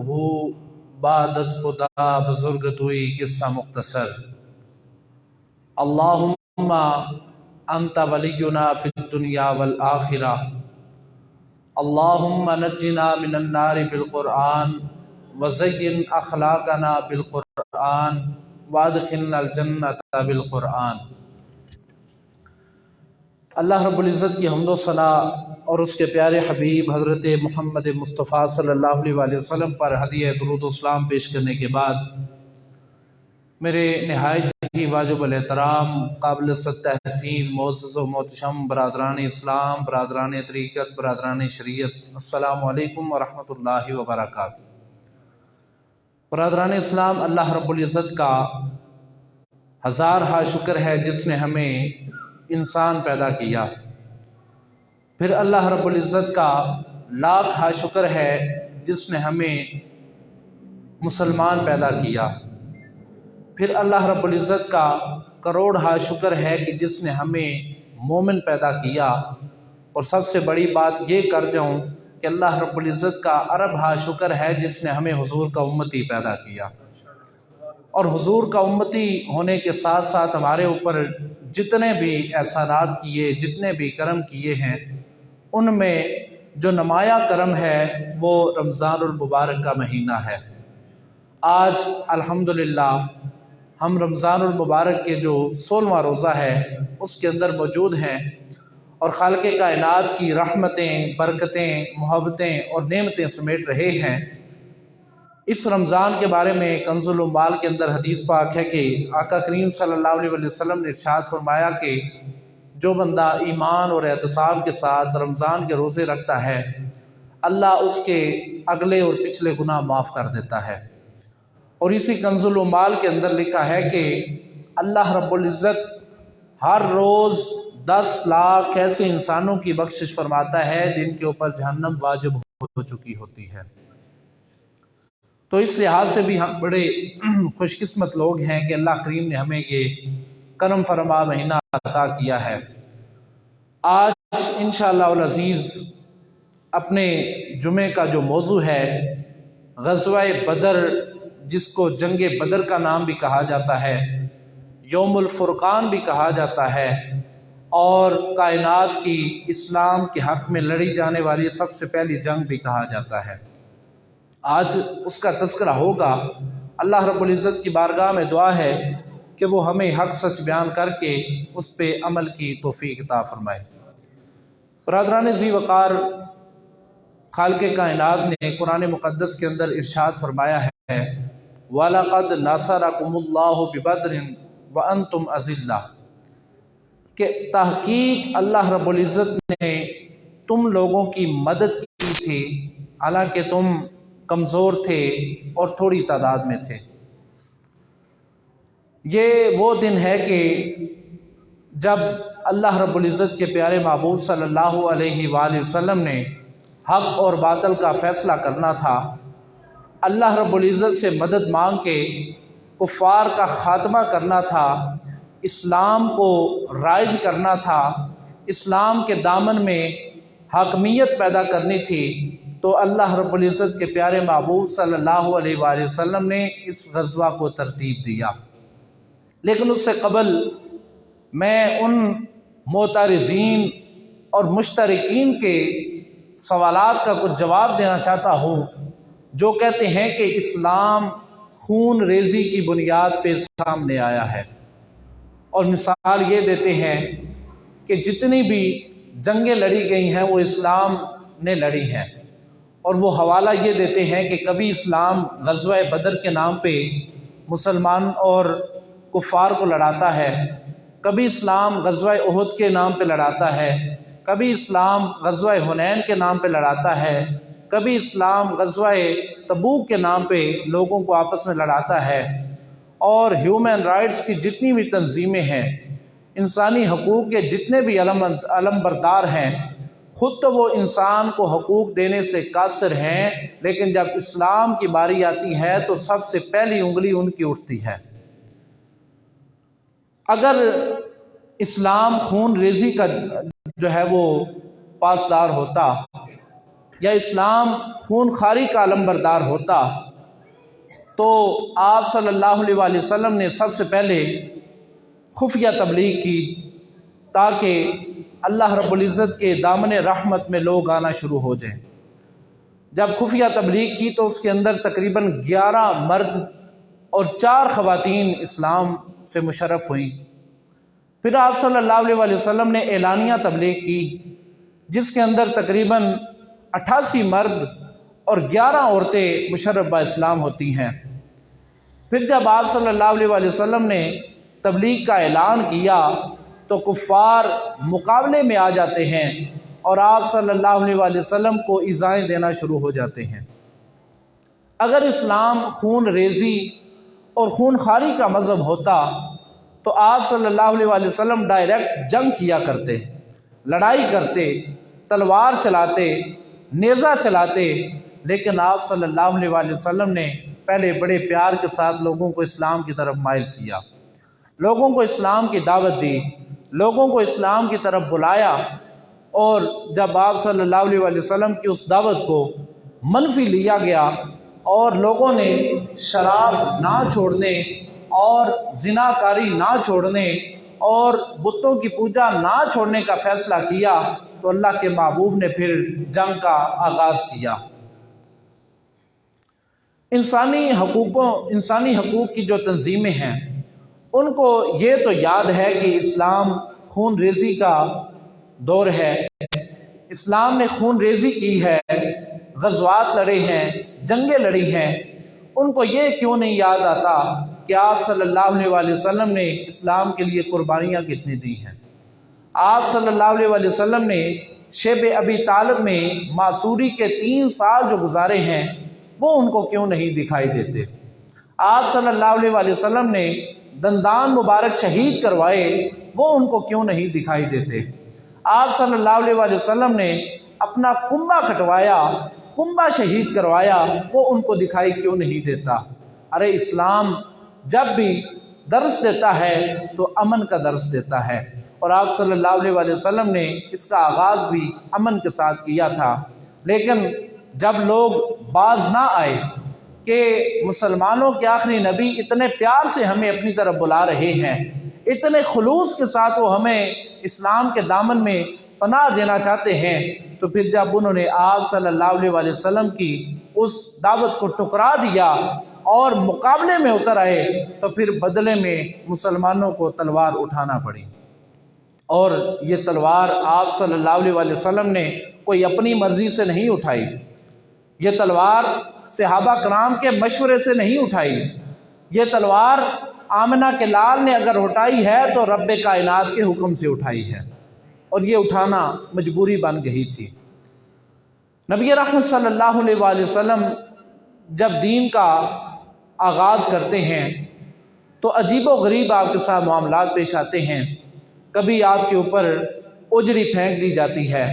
ہو بعد از خدا بزرگ توئی قصہ مختصر۔ اللہم انت ولینا فی الدنیا والآخرہ، اللہم نجنا من النار بالقرآن وزین اخلاقنا بالقرآن وادخلنا الجنة بالقرآن۔ اللہ رب العزت کی حمد و ثنا اور اس کے پیارے حبیب حضرت محمد مصطفیٰ صلی اللہ علیہ وسلم پر ہدیہ درود و سلام پیش کرنے کے بعد، میرے نہایت ہی واجب الاحترام قابل تحسین معزز و محتشم برادران اسلام، برادران طریقت، برادران شریعت، السلام علیکم ورحمۃ اللہ وبرکاتہ۔ برادران اسلام، اللہ رب العزت کا ہزارہا شکر ہے جس نے ہمیں انسان پیدا کیا، پھر اللہ رب العزت کا لاکھا شکر ہے جس نے ہمیں مسلمان پیدا کیا، پھر اللہ رب العزت کا کروڑہا شکر ہے کہ جس نے ہمیں مومن پیدا کیا، اور سب سے بڑی بات یہ کر جاؤں کہ اللہ رب العزت کا اربہا شکر ہے جس نے ہمیں حضور کا امتی پیدا کیا، اور حضور کا امتی ہونے کے ساتھ ساتھ ہمارے اوپر جتنے بھی احسانات کیے، جتنے بھی کرم کیے ہیں، ان میں جو نمایاں کرم ہے وہ رمضان المبارک کا مہینہ ہے۔ آج الحمدللہ ہم رمضان المبارک کے جو 16واں روزہ ہے اس کے اندر موجود ہیں، اور خالق کائنات کی رحمتیں، برکتیں، محبتیں اور نعمتیں سمیٹ رہے ہیں۔ اس رمضان کے بارے میں کنز الاموال کے اندر حدیث پاک ہے کہ آقا کریم صلی اللہ علیہ وسلم نے ارشاد فرمایا کہ جو بندہ ایمان اور احتساب کے ساتھ رمضان کے روزے رکھتا ہے، اللہ اس کے اگلے اور پچھلے گناہ معاف کر دیتا ہے۔ اور اسی کنز الاموال کے اندر لکھا ہے کہ اللہ رب العزت ہر روز 10 لاکھ ایسے انسانوں کی بخشش فرماتا ہے جن کے اوپر جہنم واجب ہو چکی ہوتی ہے۔ تو اس لحاظ سے بھی ہم بڑے خوش قسمت لوگ ہیں کہ اللہ کریم نے ہمیں یہ کرم فرما مہینہ عطا کیا ہے۔ آج انشاءاللہ العزیز اپنے جمعے کا جو موضوع ہے، غزوہ بدر، جس کو جنگ بدر کا نام بھی کہا جاتا ہے، یوم الفرقان بھی کہا جاتا ہے، اور کائنات کی اسلام کے حق میں لڑی جانے والی سب سے پہلی جنگ بھی کہا جاتا ہے۔ آج اس کا تذکرہ ہوگا۔ اللہ رب العزت کی بارگاہ میں دعا ہے کہ وہ ہمیں حق سچ بیان کر کے اس پہ عمل کی توفیق عطا فرمائے۔ برادران ذی وقار، خالق کائنات نے قرآن مقدس کے اندر ارشاد فرمایا ہے وَلَقَدْ نَصَرَكُمُ اللَّهُ بِبَدْرٍ وَأَنْتُمْ أَذِلَّةٌ، کہ تحقیق اللہ رب العزت نے تم لوگوں کی مدد کی تھی حالانکہ تم کمزور تھے اور تھوڑی تعداد میں تھے۔ یہ وہ دن ہے کہ جب اللہ رب العزت کے پیارے محبوب صلی اللہ علیہ وآلہ وسلم نے حق اور باطل کا فیصلہ کرنا تھا، اللہ رب العزت سے مدد مانگ کے کفار کا خاتمہ کرنا تھا، اسلام کو رائج کرنا تھا، اسلام کے دامن میں حاکمیت پیدا کرنی تھی، تو اللہ رب العزت کے پیارے محبوب صلی اللہ علیہ وآلہ وسلم نے اس غزوہ کو ترتیب دیا۔ لیکن اس سے قبل میں ان معترضین اور مشترکین کے سوالات کا کچھ جواب دینا چاہتا ہوں جو کہتے ہیں کہ اسلام خون ریزی کی بنیاد پہ سامنے آیا ہے، اور مثال یہ دیتے ہیں کہ جتنی بھی جنگیں لڑی گئی ہیں وہ اسلام نے لڑی ہیں، اور وہ حوالہ یہ دیتے ہیں کہ کبھی اسلام غزوہ بدر کے نام پہ مسلمان اور کفار کو لڑاتا ہے، کبھی اسلام غزوہ احد کے نام پہ لڑاتا ہے، کبھی اسلام غزوہ حنین کے نام پہ لڑاتا ہے، کبھی اسلام غزوہ تبوک کے نام پہ لوگوں کو آپس میں لڑاتا ہے، اور ہیومن رائٹس کی جتنی بھی تنظیمیں ہیں، انسانی حقوق کے جتنے بھی علم بردار ہیں، خود تو وہ انسان کو حقوق دینے سے قاصر ہیں، لیکن جب اسلام کی باری آتی ہے تو سب سے پہلی انگلی ان کی اٹھتی ہے۔ اگر اسلام خون ریزی کا جو ہے وہ پاسدار ہوتا، یا اسلام خون خواری کا علمبردار ہوتا تو آپ صلی اللہ علیہ وسلم نے سب سے پہلے خفیہ تبلیغ کی تاکہ اللہ رب العزت کے دامن رحمت میں لوگ آنا شروع ہو جائیں۔ جب خفیہ تبلیغ کی تو اس کے اندر تقریباً 11 مرد اور 4 خواتین اسلام سے مشرف ہوئیں۔ پھر آپ صلی اللہ علیہ وسلم نے اعلانیہ تبلیغ کی جس کے اندر تقریباً 88 مرد اور 11 عورتیں مشرف با اسلام ہوتی ہیں۔ پھر جب آپ صلی اللہ علیہ وسلم نے تبلیغ کا اعلان کیا تو کفار مقابلے میں آ جاتے ہیں اور آپ صلی اللہ علیہ وسلم کو ایذائیں دینا شروع ہو جاتے ہیں۔ اگر اسلام خون ریزی اور خون خواری کا مذہب ہوتا تو آپ صلی اللہ علیہ وسلم ڈائریکٹ جنگ کیا کرتے، لڑائی کرتے، تلوار چلاتے، نیزہ چلاتے، لیکن آپ صلی اللہ علیہ وسلم نے پہلے بڑے پیار کے ساتھ لوگوں کو اسلام کی طرف مائل کیا، لوگوں کو اسلام کی دعوت دی، لوگوں کو اسلام کی طرف بلایا، اور جب آپ صلی اللہ علیہ وسلم کی اس دعوت کو منفی لیا گیا اور لوگوں نے شراب نہ چھوڑنے اور زناکاری نہ چھوڑنے اور بتوں کی پوجا نہ چھوڑنے کا فیصلہ کیا تو اللہ کے محبوب نے پھر جنگ کا آغاز کیا۔ انسانی حقوق کی جو تنظیمیں ہیں ان کو یہ تو یاد ہے کہ اسلام خون ریزی کا دور ہے، اسلام نے خون ریزی کی ہے، غزوات لڑے ہیں، جنگیں لڑی ہیں، ان کو یہ کیوں نہیں یاد آتا کہ آپ صلی اللہ علیہ وسلم نے اسلام کے لیے قربانیاں کتنی دی ہیں۔ آپ صلی اللہ علیہ وسلم نے شیب ابی طالب میں معصوری کے 3 سال جو گزارے ہیں وہ ان کو کیوں نہیں دکھائی دیتے؟ آپ صلی اللہ علیہ وسلم نے دندان مبارک شہید کروائے، وہ ان کو کیوں نہیں دکھائی دیتے؟ آپ صلی اللہ علیہ وسلم نے اپنا کنبہ کٹوایا، کنبہ شہید کروایا، وہ ان کو دکھائی کیوں نہیں دیتا؟ ارے اسلام جب بھی درس دیتا ہے تو امن کا درس دیتا ہے، اور آپ صلی اللہ علیہ وسلم نے اس کا آغاز بھی امن کے ساتھ کیا تھا۔ لیکن جب لوگ باز نہ آئے کہ مسلمانوں کے آخری نبی اتنے پیار سے ہمیں اپنی طرف بلا رہے ہیں، اتنے خلوص کے ساتھ وہ ہمیں اسلام کے دامن میں پناہ دینا چاہتے ہیں، تو پھر جب انہوں نے آپ صلی اللہ علیہ وسلم کی اس دعوت کو ٹکرا دیا اور مقابلے میں اتر آئے تو پھر بدلے میں مسلمانوں کو تلوار اٹھانا پڑی، اور یہ تلوار آپ صلی اللہ علیہ وسلم نے کوئی اپنی مرضی سے نہیں اٹھائی، یہ تلوار صحابہ کرام کے مشورے سے نہیں اٹھائی، یہ تلوار آمنہ کے لال نے اگر اٹھائی ہے تو رب کائنات کے حکم سے اٹھائی ہے، اور یہ اٹھانا مجبوری بن گئی تھی۔ نبی رحمت صلی اللہ علیہ وسلم جب دین کا آغاز کرتے ہیں تو عجیب و غریب آپ کے ساتھ معاملات پیش آتے ہیں۔ کبھی آپ کے اوپر اجڑی پھینک دی جاتی ہے،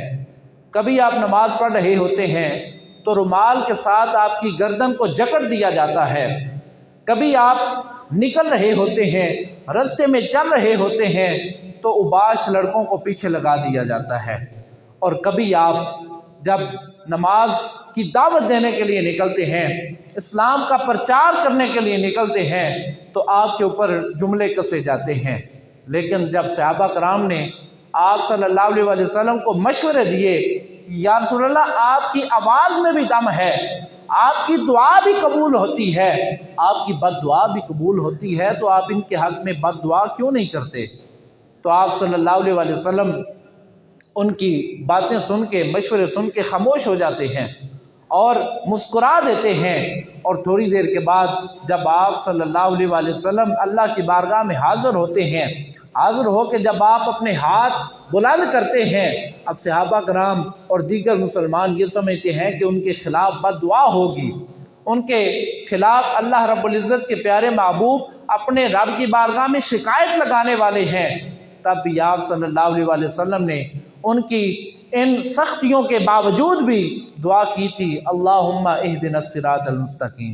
کبھی آپ نماز پڑھ رہے ہوتے ہیں تو رومال کے ساتھ آپ کی گردن کو جکڑ دیا جاتا ہے، کبھی آپ نکل رہے ہوتے ہیں، رستے میں چل رہے ہوتے ہیں تو اوباش لڑکوں کو پیچھے لگا دیا جاتا ہے، اور کبھی آپ جب نماز کی دعوت دینے کے لیے نکلتے ہیں، اسلام کا پرچار کرنے کے لیے نکلتے ہیں تو آپ کے اوپر جملے کسے جاتے ہیں۔ لیکن جب صحابہ کرام نے آپ صلی اللہ علیہ وسلم کو مشورے دیے کہ یا رسول اللہ آپ کی آواز میں بھی دم ہے، آپ کی دعا بھی قبول ہوتی ہے، آپ کی بد دعا بھی قبول ہوتی ہے، تو آپ ان کے حق میں بد دعا کیوں نہیں کرتے؟ تو آپ صلی اللہ علیہ وسلم ان کی باتیں سن کے، مشورے سن کے خاموش ہو جاتے ہیں اور مسکرا دیتے ہیں، اور تھوڑی دیر کے بعد جب آپ صلی اللہ علیہ وسلم اللہ کی بارگاہ میں حاضر ہوتے ہیں، حاضر ہو کے جب آپ اپنے ہاتھ بلند کرتے ہیں، اب صحابہ کرام اور دیگر مسلمان یہ سمجھتے ہیں کہ ان کے خلاف بد دعا ہوگی، ان کے خلاف اللہ رب العزت کے پیارے محبوب اپنے رب کی بارگاہ میں شکایت لگانے والے ہیں۔ تب بھی آپ صلی اللہ علیہ وسلم نے ان کی ان سختیوں کے باوجود بھی دعا کی تھی، اللہم اہدنا الصراط المستقیم،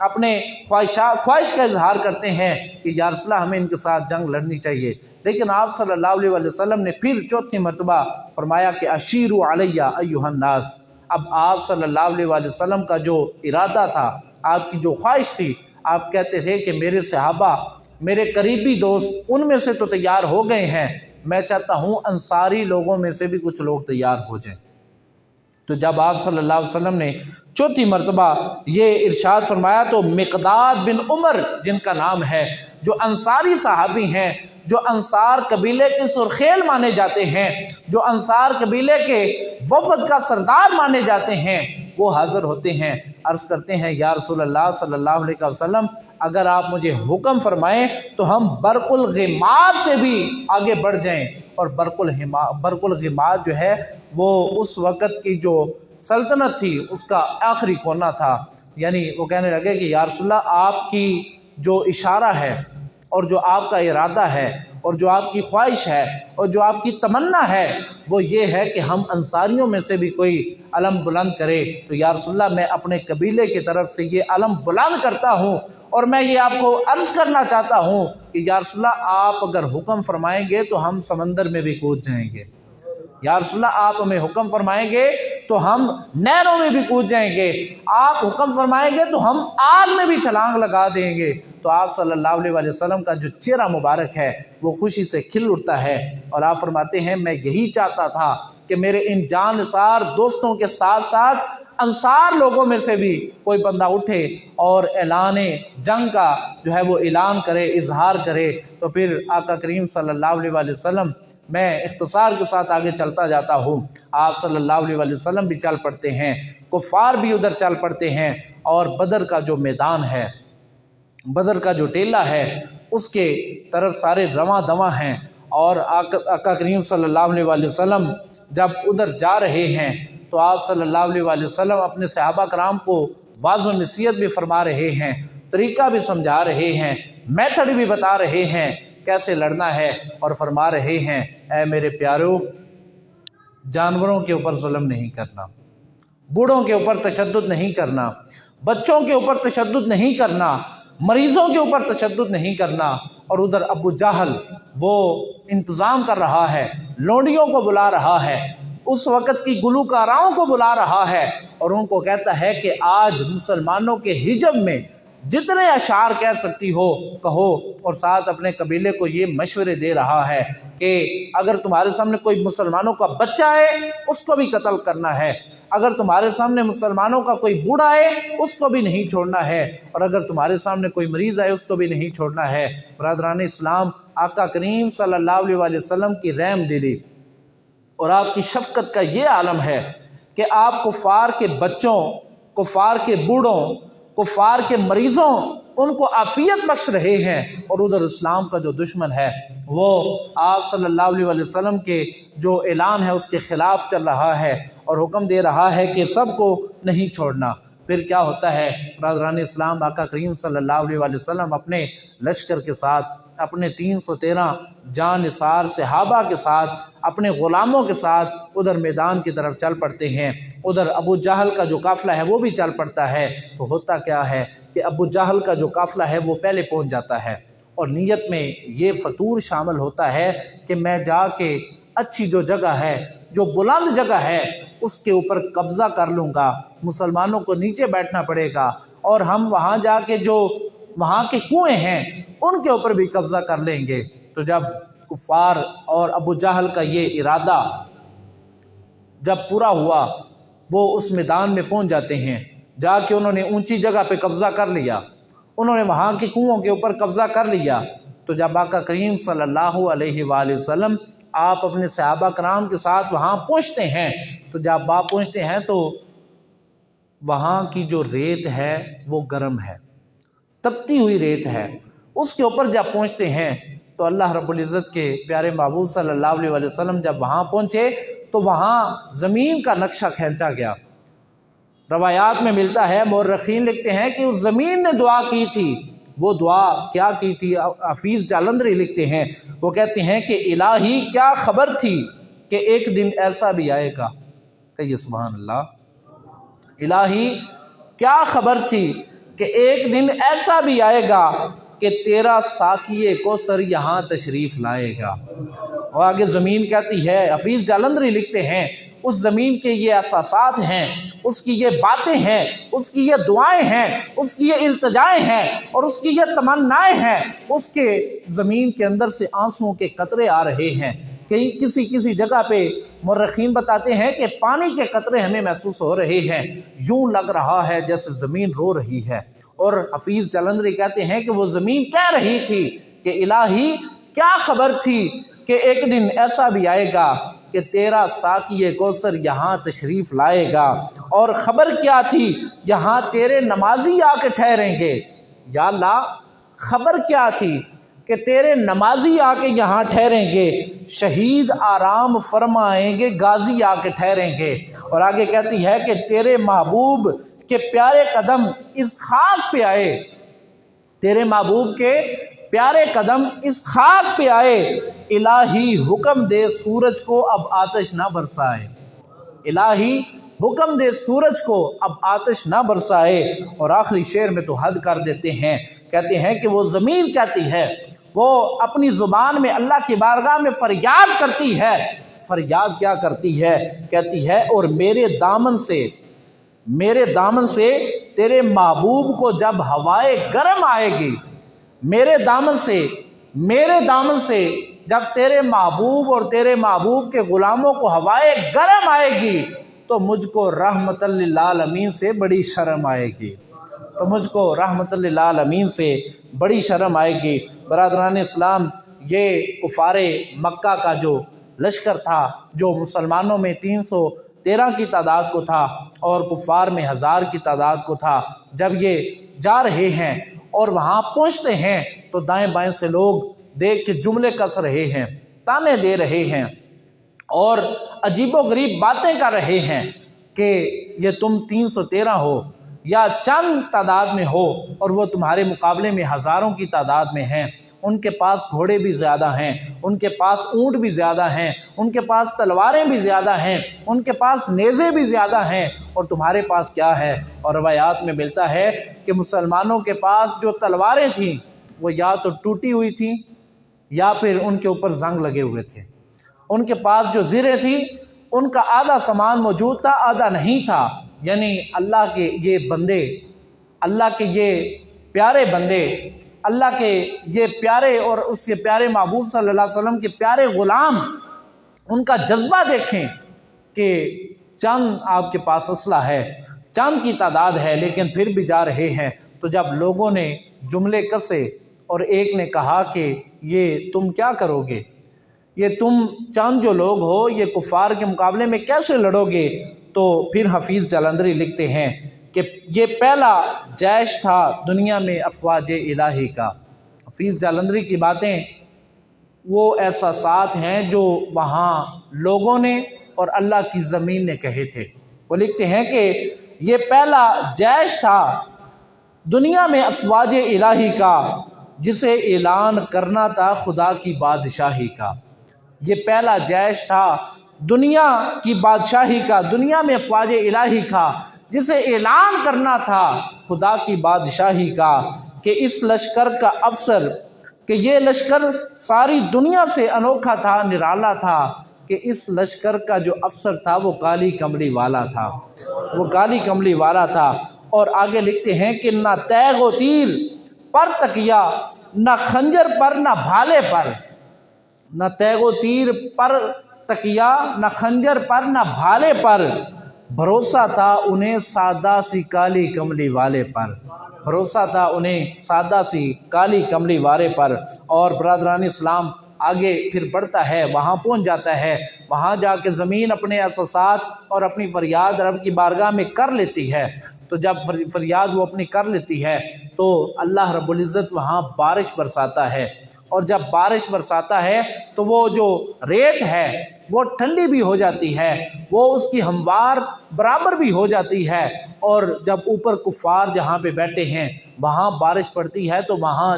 اپنے خواہش کا اظہار کرتے ہیں کہ یا رسول اللہ ہمیں ان کے ساتھ جنگ لڑنی چاہیے، لیکن آپ صلی اللہ علیہ وسلم نے پھر چوتھی مرتبہ فرمایا کہ اشیروا علیہ ایھا الناس۔ اب آپ صلی اللہ علیہ وسلم کا جو ارادہ تھا، آپ کی جو خواہش تھی، آپ کہتے تھے کہ میرے صحابہ، میرے قریبی دوست ان میں سے تو تیار ہو گئے ہیں، میں چاہتا ہوں انصاری لوگوں میں سے بھی کچھ لوگ تیار ہو جائیں۔ تو جب آپ صلی اللہ علیہ وسلم نے چوتھی مرتبہ یہ ارشاد فرمایا تو مقداد بن عمر جن کا نام ہے، جو انصاری صحابی ہیں، جو انصار قبیلے کے سرخیل مانے جاتے ہیں، جو انصار قبیلے کے وفد کا سردار مانے جاتے ہیں، وہ حاضر ہوتے ہیں، عرض کرتے ہیں یا رسول اللہ صلی اللہ علیہ وسلم اگر آپ مجھے حکم فرمائیں تو ہم برق الغماد سے بھی آگے بڑھ جائیں۔ اور برق الغماد جو ہے وہ اس وقت کی جو سلطنت تھی اس کا آخری کونا تھا، یعنی وہ کہنے لگے کہ یا رسول اللہ آپ کی جو اشارہ ہے اور جو آپ کا ارادہ ہے اور جو آپ کی خواہش ہے اور جو آپ کی تمنا ہے وہ یہ ہے کہ ہم انصاریوں میں سے بھی کوئی علم بلند کرے، تو یا رسول اللہ میں اپنے قبیلے کی طرف سے یہ علم بلند کرتا ہوں، اور میں یہ آپ کو عرض کرنا چاہتا ہوں کہ یا رسول اللہ آپ اگر حکم فرمائیں گے تو ہم سمندر میں بھی کود جائیں گے، یا رسول اللہ آپ ہمیں حکم فرمائیں گے تو ہم نہروں میں بھی کود جائیں گے، آپ حکم فرمائیں گے تو ہم آگ میں بھی چھلانگ لگا دیں گے۔ تو آپ صلی اللہ علیہ وسلم کا جو چہرہ مبارک ہے وہ خوشی سے کھل اٹھتا ہے، اور آپ فرماتے ہیں میں یہی چاہتا تھا کہ میرے ان جان نثار دوستوں کے ساتھ ساتھ انصار لوگوں میں سے بھی کوئی بندہ اٹھے اور اعلان جنگ کا جو ہے وہ اعلان کرے، اظہار کرے۔ تو پھر آقا کریم صلی اللہ علیہ وسلم، میں اختصار کے ساتھ آگے چلتا جاتا ہوں، آپ صلی اللہ علیہ وسلم بھی چل پڑتے ہیں، کفار بھی ادھر چل پڑتے ہیں، اور بدر کا جو میدان ہے، بدر کا جو ٹیلہ ہے اس کے طرف سارے رواں دواں ہیں، اور آقا کریم صلی اللہ علیہ وسلم جب ادھر جا رہے ہیں تو آپ صلی اللہ علیہ وسلم اپنے صحابہ کرام کو واضح نصیحت بھی فرما رہے ہیں، طریقہ بھی سمجھا رہے ہیں، میتھڈ بھی بتا رہے ہیں کیسے لڑنا ہے، اور فرما رہے ہیں اے میرے پیارو، جانوروں کے اوپر ظلم نہیں کرنا، بوڑھوں کے اوپر تشدد نہیں کرنا، بچوں کے اوپر تشدد نہیں کرنا، مریضوں کے اوپر تشدد نہیں کرنا۔ اور ادھر ابو جہل وہ انتظام کر رہا ہے، لونڈیوں کو بلا رہا ہے، اس وقت کی گلوکاراؤں کو بلا رہا ہے، اور ان کو کہتا ہے کہ آج مسلمانوں کے حجب میں جتنے اشعار کہہ سکتی ہو کہو، اور ساتھ اپنے قبیلے کو یہ مشورے دے رہا ہے کہ اگر تمہارے سامنے کوئی مسلمانوں کا بچہ ہے اس کو بھی قتل کرنا ہے، اگر تمہارے سامنے مسلمانوں کا کوئی بوڑھا ہے اس کو بھی نہیں چھوڑنا ہے، اور اگر تمہارے سامنے کوئی مریض ہے اس کو بھی نہیں چھوڑنا ہے۔ برادران اسلام، آقا کریم صلی اللہ علیہ وسلم کی رحم دلی اور آپ کی شفقت کا یہ عالم ہے کہ آپ کفار کے بچوں، کفار کے بوڑھوں، کفار کے مریضوں ان کو عافیت بخش رہے ہیں، اور ادھر اسلام کا جو دشمن ہے وہ آپ صلی اللہ علیہ وسلم کے جو اعلان ہے اس کے خلاف چل رہا ہے اور حکم دے رہا ہے کہ سب کو نہیں چھوڑنا۔ پھر کیا ہوتا ہے برادران اسلام، آقا کریم صلی اللہ علیہ وسلم اپنے لشکر کے ساتھ، اپنے 313 جان نثار صحابہ کے ساتھ، اپنے غلاموں کے ساتھ ادھر میدان کی طرف چل پڑتے ہیں۔ ادھر ابو جہل کا جو قافلہ ہے وہ بھی چل پڑتا ہے۔ تو ہوتا کیا ہے کہ ابو جہل کا جو قافلہ ہے وہ پہلے پہنچ جاتا ہے، اور نیت میں یہ فطور شامل ہوتا ہے کہ میں جا کے اچھی جو جگہ ہے، جو بلند جگہ ہے، اس کے اوپر قبضہ کر لوں گا، مسلمانوں کو نیچے بیٹھنا پڑے گا، اور ہم وہاں جا کے جو وہاں کے کنویں ہیں ان کے اوپر بھی قبضہ کر لیں گے۔ تو جب کفار اور ابو جہل کا یہ ارادہ جب پورا ہوا، وہ اس میدان میں پہنچ جاتے ہیں، جا کے انہوں نے اونچی جگہ پہ قبضہ کر لیا، انہوں نے وہاں کے کنووں کے اوپر قبضہ کر لیا۔ تو جب آقا کریم صلی اللہ علیہ وآلہ وسلم آپ اپنے صحابہ کرام کے ساتھ وہاں پہنچتے ہیں، تو جب آپ پہنچتے ہیں تو وہاں کی جو ریت ہے وہ گرم ہے، تپتی ہوئی ریت ہے، اس کے اوپر جب پہنچتے ہیں تو اللہ رب العزت کے پیارے محبوب صلی اللہ علیہ وآلہ وسلم جب وہاں پہنچے تو وہاں زمین کا نقشہ کھینچا گیا۔ روایات میں ملتا ہے، مورخین لکھتے ہیں کہ اس زمین نے دعا کی تھی۔ وہ دعا کیا کی تھی؟ حفیظ جالندری لکھتے ہیں، وہ کہتے ہیں کہ الہی کیا خبر تھی کہ ایک دن ایسا بھی آئے گا، کہیے سبحان اللہ۔ الہی کیا خبر تھی کہ ایک دن ایسا بھی آئے گا کہ تیرا ساقی کوثر یہاں تشریف لائے گا۔ اور آگے زمین کہتی ہے، حفیظ جالندھری لکھتے ہیں، اس زمین کے یہ احساسات ہیں، اس کی یہ باتیں ہیں، اس کی یہ دعائیں ہیں، اس کی یہ التجائیں ہیں اور اس کی یہ تمنائیں ہیں، اس کے زمین کے اندر سے آنسوؤں کے قطرے آ رہے ہیں۔ کہیں کسی جگہ پہ مورخین بتاتے ہیں کہ پانی کے قطرے ہمیں محسوس ہو رہے ہیں، یوں لگ رہا ہے جیسے زمین رو رہی ہے۔ اور حفیظ جالندھری کہتے ہیں کہ وہ زمین کہہ رہی تھی کہ الہی کیا خبر تھی کہ ایک دن ایسا بھی آئے گا کہ تیرا ساقی کوثر یہاں تشریف لائے گا، اور خبر کیا تھی، یہاں تیرے نمازی آ کے ٹھہریں گے۔ یا اللہ خبر کیا تھی کہ تیرے نمازی آ کے یہاں ٹھہریں گے، شہید آرام فرمائیں گے، غازی آ کے ٹھہریں گے۔ اور آگے کہتی ہے کہ تیرے محبوب کے پیارے قدم اس خاک پہ آئے، تیرے محبوب کے پیارے قدم اس خاک پہ آئے، الہی حکم دے سورج کو اب آتش نہ برسائے، الہی حکم دے سورج کو اب آتش نہ برسائے۔ اور آخری شعر میں تو حد کر دیتے ہیں، کہتے ہیں کہ وہ زمین کہتی ہے، وہ اپنی زبان میں اللہ کی بارگاہ میں فریاد کرتی ہے۔ فریاد کیا کرتی ہے؟ کہتی ہے اور میرے دامن سے تیرے محبوب کو جب ہوائے گرم آئے گی، میرے دامن سے جب تیرے محبوب اور تیرے محبوب کے غلاموں کو ہوائے گرم آئے گی تو مجھ کو رحمت للعالمین سے بڑی شرم آئے گی، تو مجھ کو رحمت للعالمین سے بڑی شرم آئے گی۔ برادران اسلام، یہ کفار مکہ کا جو لشکر تھا، جو مسلمانوں میں 313 کی تعداد کو تھا اور کفار میں 1000 کی تعداد کو تھا، جب یہ جا رہے ہیں اور وہاں پہنچتے ہیں تو دائیں بائیں سے لوگ دیکھ کے جملے کس رہے ہیں، تانے دے رہے ہیں اور عجیب و غریب باتیں کر رہے ہیں کہ یہ تم 313 ہو یا چند تعداد میں ہو اور وہ تمہارے مقابلے میں ہزاروں کی تعداد میں ہیں، ان کے پاس گھوڑے بھی زیادہ ہیں، ان کے پاس اونٹ بھی زیادہ ہیں، ان کے پاس تلواریں بھی زیادہ ہیں، ان کے پاس نیزے بھی زیادہ ہیں، اور تمہارے پاس کیا ہے؟ اور روایات میں ملتا ہے کہ مسلمانوں کے پاس جو تلواریں تھیں وہ یا تو ٹوٹی ہوئی تھیں یا پھر ان کے اوپر زنگ لگے ہوئے تھے، ان کے پاس جو زریں تھیں ان کا آدھا سامان موجود تھا، آدھا نہیں تھا۔ یعنی اللہ کے یہ بندے، اللہ کے یہ پیارے بندے، اللہ کے یہ پیارے اور اس کے پیارے محبوب صلی اللہ علیہ وسلم کے پیارے غلام، ان کا جذبہ دیکھیں کہ چند آپ کے پاس اسلحہ ہے، چند کی تعداد ہے، لیکن پھر بھی جا رہے ہیں۔ تو جب لوگوں نے جملے کسے اور ایک نے کہا کہ یہ تم کیا کرو گے، یہ تم چند جو لوگ ہو یہ کفار کے مقابلے میں کیسے لڑو گے؟ تو پھر حفیظ جالندھری لکھتے ہیں کہ یہ پہلا جیش تھا دنیا میں افواج الہی کا۔ حفیظ جالندھری کی باتیں وہ احساسات ہیں جو وہاں لوگوں نے اور اللہ کی زمین نے کہے تھے۔ وہ لکھتے ہیں کہ یہ پہلا جیش تھا دنیا میں افواج الہی کا، جسے اعلان کرنا تھا خدا کی بادشاہی کا۔ یہ پہلا جیش تھا دنیا کی بادشاہی کا، دنیا میں افواج الہی کا، جسے اعلان کرنا تھا خدا کی بادشاہی کا، کہ اس لشکر کا افسر، کہ یہ لشکر ساری دنیا سے انوکھا تھا، نرالا تھا، کہ اس لشکر کا جو افسر تھا وہ کالی کملی والا تھا، وہ کالی کملی والا تھا۔ اور آگے لکھتے ہیں کہ نہ تیغ و تیر پر تکیا، نہ خنجر پر نہ بھالے پر، نہ تیغ و تیر پر تکیا، نہ خنجر پر نہ بھالے پر، بھروسہ تھا انہیں سادہ سی کالی کملی والے پر، بھروسہ تھا انہیں سادہ سی کالی کملی والے پر۔ اور برادران اسلام آگے پھر بڑھتا ہے، وہاں پہنچ جاتا ہے، وہاں جا کے زمین اپنے احساسات اور اپنی فریاد رب کی بارگاہ میں کر لیتی ہے۔ تو جب فریاد وہ اپنی کر لیتی ہے تو اللہ رب العزت وہاں بارش برساتا ہے، اور جب بارش برساتا ہے تو وہ جو ریت ہے وہ ٹھنڈی بھی ہو جاتی ہے، وہ اس کی ہموار برابر بھی ہو جاتی ہے، اور جب اوپر کفار جہاں پہ بیٹھے ہیں وہاں بارش پڑتی ہے تو وہاں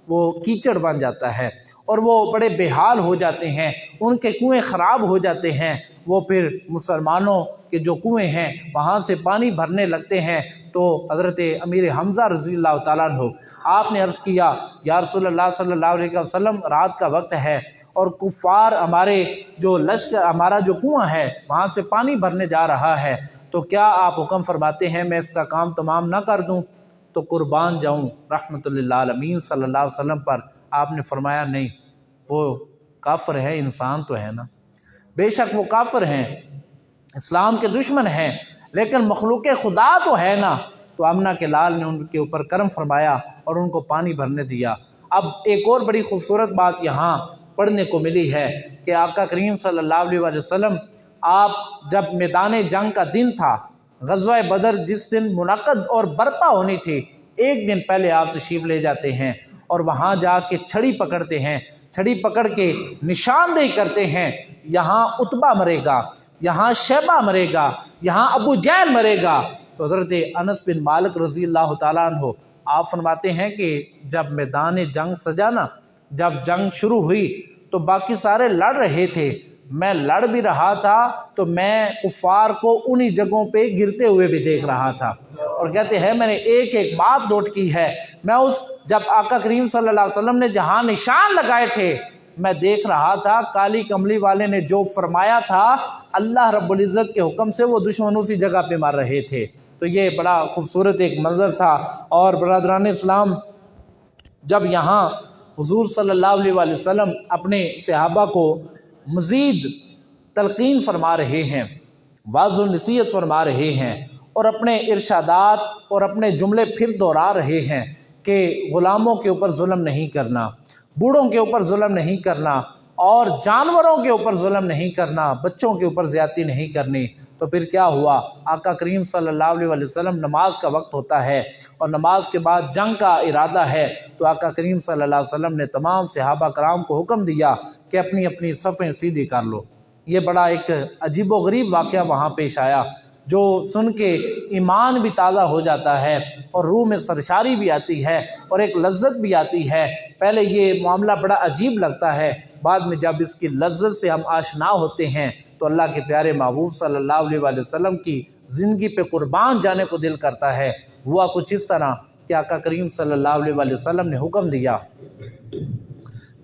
وہ کیچڑ بن جاتا ہے اور وہ بڑے بے حال ہو جاتے ہیں، ان کے کنویں خراب ہو جاتے ہیں، وہ پھر مسلمانوں کے جو کنویں ہیں وہاں سے پانی بھرنے لگتے ہیں، تو حضرت امیر حمزہ رضی اللہ تعالیٰ عنہ آپ نے عرض کیا یا رسول اللہ صلی اللہ علیہ وسلم رات کا وقت ہے اور کفار ہمارے جو لشکر ہمارا جو کنواں ہے وہاں سے پانی بھرنے جا رہا ہے، تو کیا آپ حکم فرماتے ہیں میں اس کا کام تمام نہ کر دوں؟ تو قربان جاؤں رحمت للعالمین صلی اللہ علیہ وسلم پر آپ نے فرمایا نہیں، وہ کافر ہے، انسان تو ہے نا، بے شک وہ کافر ہیں، اسلام کے دشمن ہیں، لیکن مخلوق خدا تو ہے نا۔ تو آمنہ کے لال نے ان کے اوپر کرم فرمایا اور ان کو پانی بھرنے دیا۔ اب ایک اور بڑی خوبصورت بات یہاں پڑھنے کو ملی ہے کہ آقا کریم صلی اللہ علیہ وسلم آپ جب میدان جنگ کا دن تھا، غزوہ بدر جس دن منعقد اور برپا ہونی تھی، ایک دن پہلے آپ تشریف لے جاتے ہیں اور وہاں جا کے چھڑی پکڑتے ہیں، چھڑی پکڑ کے نشاندہی کرتے ہیں، یہاں عتبہ مرے گا، یہاں شیبہ مرے گا، یہاں ابو جہل مرے گا۔ تو حضرت انس بن مالک رضی اللہ تعالیٰ عنہ آپ فرماتے ہیں کہ جب میدان جنگ سجا نا، جب جنگ شروع ہوئی تو باقی سارے لڑ رہے تھے، میں لڑ بھی رہا تھا تو میں کفار کو انہی جگہوں پہ گرتے ہوئے بھی دیکھ رہا تھا، اور کہتے ہیں میں نے ایک ایک بات نوٹ کی ہے، میں اس جب آقا کریم صلی اللہ علیہ وسلم نے جہاں نشان لگائے تھے میں دیکھ رہا تھا، کالی کملی والے نے جو فرمایا تھا اللہ رب العزت کے حکم سے وہ دشمن اسی جگہ پہ مار رہے تھے۔ تو یہ بڑا خوبصورت ایک منظر تھا۔ اور برادران اسلام، جب یہاں حضور صلی اللہ علیہ وسلم اپنے صحابہ کو مزید تلقین فرما رہے ہیں، واعظ و نصیحت فرما رہے ہیں، اور اپنے ارشادات اور اپنے جملے پھر دہرا رہے ہیں کہ غلاموں کے اوپر ظلم نہیں کرنا، بوڑھوں کے اوپر ظلم نہیں کرنا، اور جانوروں کے اوپر ظلم نہیں کرنا، بچوں کے اوپر زیادتی نہیں کرنی، تو پھر کیا ہوا؟ آقا کریم صلی اللہ علیہ وسلم نماز کا وقت ہوتا ہے اور نماز کے بعد جنگ کا ارادہ ہے، تو آقا کریم صلی اللہ علیہ وسلم نے تمام صحابہ کرام کو حکم دیا کہ اپنی اپنی صفیں سیدھی کر لو۔ یہ بڑا ایک عجیب و غریب واقعہ وہاں پیش آیا، جو سن کے ایمان بھی تازہ ہو جاتا ہے اور روح میں سرشاری بھی آتی ہے اور ایک لذت بھی آتی ہے۔ پہلے یہ معاملہ بڑا عجیب لگتا ہے، بعد میں جب اس کی لذت سے ہم آشنا ہوتے ہیں تو اللہ کے پیارے محبوب صلی اللہ علیہ وسلم کی زندگی پہ قربان جانے کو دل کرتا ہے۔ ہوا کچھ اس طرح کہ آقا کریم صلی اللہ علیہ وسلم نے حکم دیا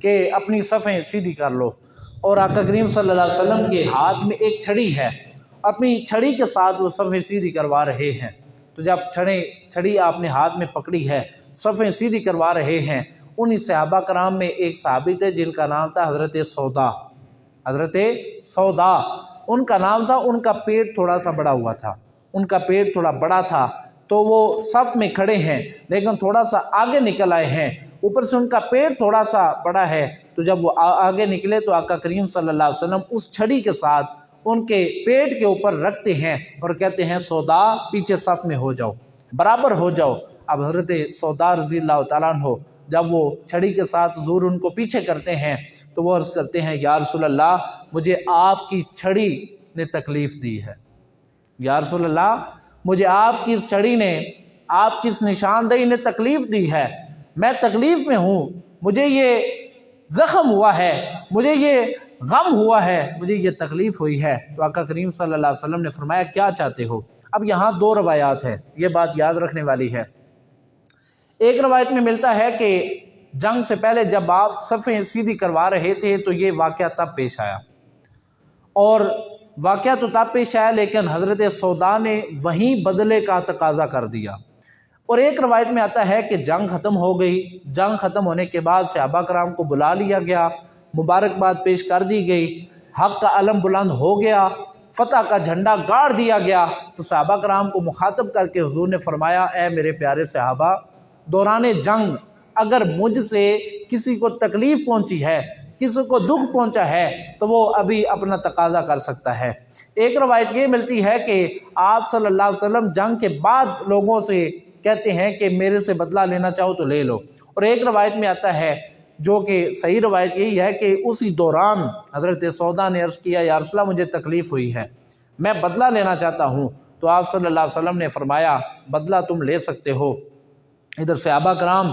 کہ اپنی صفیں سیدھی کر لو، اور آقا کریم صلی اللہ علیہ وسلم کے ہاتھ میں ایک چھڑی ہے، اپنی چھڑی کے ساتھ وہ صفیں سیدھی کروا رہے ہیں۔ تو جب چھڑی آپ نے ہاتھ میں پکڑی ہے، صفیں سیدھی کروا رہے ہیں، انہی صحابہ کرام میں ایک صحابی تھے جن کا نام تھا حضرت سودا۔ حضرت سودا ان کا نام تھا، ان کا پیٹ تھوڑا سا بڑا ہوا تھا، ان کا پیٹ تھوڑا بڑا تھا، تو وہ صف میں کھڑے ہیں لیکن تھوڑا سا آگے نکل آئے ہیں، اوپر سے ان کا پیٹ تھوڑا سا بڑا ہے، تو جب وہ آگے نکلے تو آقا کریم صلی اللہ علیہ وسلم اس چھڑی کے ساتھ ان کے پیٹ کے اوپر رکھتے ہیں اور کہتے ہیں سودا پیچھے صف میں ہو جاؤ، برابر ہو جاؤ۔ اب حضرت سودا رضی اللہ تعالیٰ عنہ جب وہ چھڑی کے ساتھ حضور ان کو پیچھے کرتے ہیں تو وہ عرض کرتے ہیں یا رسول اللہ مجھے آپ کی چھڑی نے تکلیف دی ہے، یا رسول اللہ مجھے آپ کی اس چھڑی نے، آپ کی اس نشاندہی نے تکلیف دی ہے، میں تکلیف میں ہوں، مجھے یہ زخم ہوا ہے، مجھے یہ غم ہوا ہے، مجھے یہ تکلیف ہوئی ہے۔ تو آقا کریم صلی اللہ علیہ وسلم نے فرمایا کیا چاہتے ہو؟ اب یہاں دو روایات ہیں، یہ بات یاد رکھنے والی ہے۔ ایک روایت میں ملتا ہے کہ جنگ سے پہلے جب آپ صفیں سیدھی کروا رہے تھے تو یہ واقعہ تب پیش آیا، اور واقعہ تو تب پیش آیا لیکن حضرت سودا نے وہیں بدلے کا تقاضا کر دیا۔ اور ایک روایت میں آتا ہے کہ جنگ ختم ہو گئی، جنگ ختم ہونے کے بعد صحابہ کرام کو بلا لیا گیا، مبارکباد پیش کر دی گئی، حق کا علم بلند ہو گیا، فتح کا جھنڈا گاڑ دیا گیا۔ تو صحابہ کرام کو مخاطب کر کے حضور نے فرمایا اے میرے پیارے صحابہ، دوران جنگ اگر مجھ سے کسی کو تکلیف پہنچی ہے، کسی کو دکھ پہنچا ہے تو وہ ابھی اپنا تقاضا کر سکتا ہے۔ ایک روایت یہ ملتی ہے کہ آپ صلی اللہ علیہ وسلم جنگ کے بعد لوگوں سے کہتے ہیں کہ میرے سے بدلہ لینا چاہو تو لے لو، اور ایک روایت میں آتا ہے جو کہ صحیح روایت یہی ہے کہ اسی دوران حضرت سودا نے عرض کیا یا رسول اللہ مجھے تکلیف ہوئی ہے، میں بدلہ لینا چاہتا ہوں، تو آپ صلی اللہ علیہ وسلم نے فرمایا بدلہ تم لے سکتے ہو۔ ادھر صحابہ کرام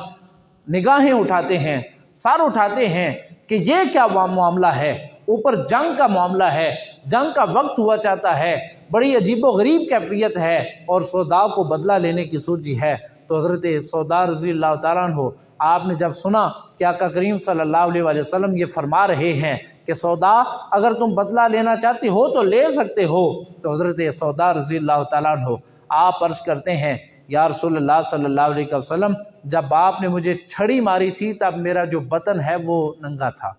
نگاہیں اٹھاتے ہیں، سر اٹھاتے ہیں کہ یہ کیا معاملہ ہے، اوپر جنگ کا معاملہ ہے، جنگ کا وقت ہوا چاہتا ہے، بڑی عجیب و غریب کیفیت ہے اور سودا کو بدلہ لینے کی سوچی ہے۔ تو حضرت سودا رضی اللہ تعالیٰ عنہ آپ نے جب سنا کہ آقا کریم صلی اللہ علیہ وسلم یہ فرما رہے ہیں کہ سودا اگر تم بدلہ لینا چاہتے ہو تو لے سکتے ہو، تو حضرت سودا رضی اللہ تعالیٰ عنہ آپ عرض کرتے ہیں یا رسول اللہ صلی اللہ علیہ وسلم، جب آپ نے مجھے چھڑی ماری تھی تب میرا جو بطن ہے وہ ننگا تھا،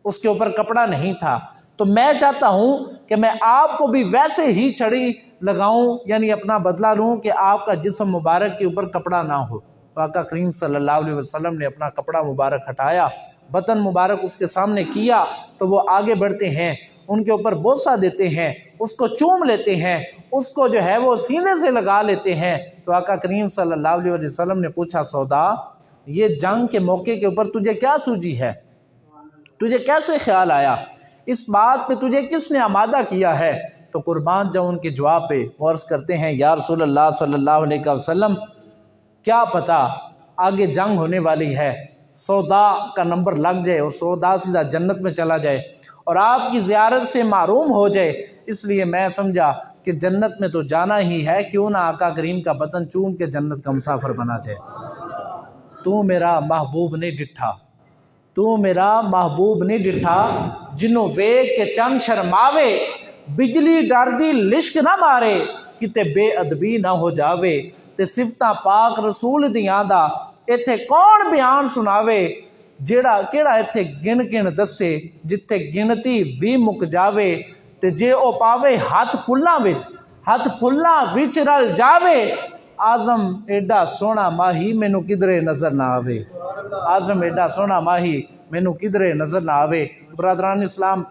اس کے اوپر کپڑا نہیں تھا، تو میں چاہتا ہوں کہ میں آپ کو بھی ویسے ہی چھڑی لگاؤں، یعنی اپنا بدلہ لوں کہ آپ کا جسم مبارک کے اوپر کپڑا نہ ہو۔ تو آقا کریم صلی اللہ علیہ وسلم نے اپنا کپڑا مبارک ہٹایا، بطن مبارک اس کے سامنے کیا، تو وہ آگے بڑھتے ہیں، ان کے اوپر بوسہ دیتے ہیں، اس کو چوم لیتے ہیں، اس کو جو ہے وہ سینے سے لگا لیتے ہیں۔ تو آقا کریم صلی اللہ علیہ وسلم نے پوچھا سودا، یہ جنگ کے موقع کے اوپر تجھے کیا سوجی ہے، تجھے کیسے خیال آیا، اس بات پہ تجھے کس نے آمادہ کیا ہے؟ تو قربان جاؤں ان کے جواب پہ وہ عرض کرتے ہیں یا رسول اللہ صلی اللہ علیہ وسلم، کیا پتا آگے جنگ ہونے والی ہے، سودا کا نمبر لگ جائے اور سودا سیدھا جنت میں چلا جائے اور آپ کی زیارت سے محروم ہو جائے، اس لیے میں سمجھا کہ جنت میں تو جانا ہی ہے، کیوں نہ آقا کریم کا بطن چوم کے جنت کا مسافر بنا جائے۔ تو میرا محبوب نہیں ڈٹھا، تو میرا محبوب نہیں ڈٹھا، جنوں ویگ کے چند شرماوے، بجلی ڈر دی لشک نہ مارے، کتے بے ادبی نہ ہو جاوے، تے صفتاں پاک رسول دیاں دا ایتھے کون بیان سناوے، جیڑا کیڑا ایتھے گن گن دسے، جتھے گنتی وی مک جاوے، تے جے او پاوے ہاتھ پھلاں وچ رل جاوے، آزم ایڈا سونا ماہی مینوں کدرے نظر نہ آوے، آزم ایڈا سونا ماہی مینوں کدرے نظر نہ آوے۔ برادران اسلام،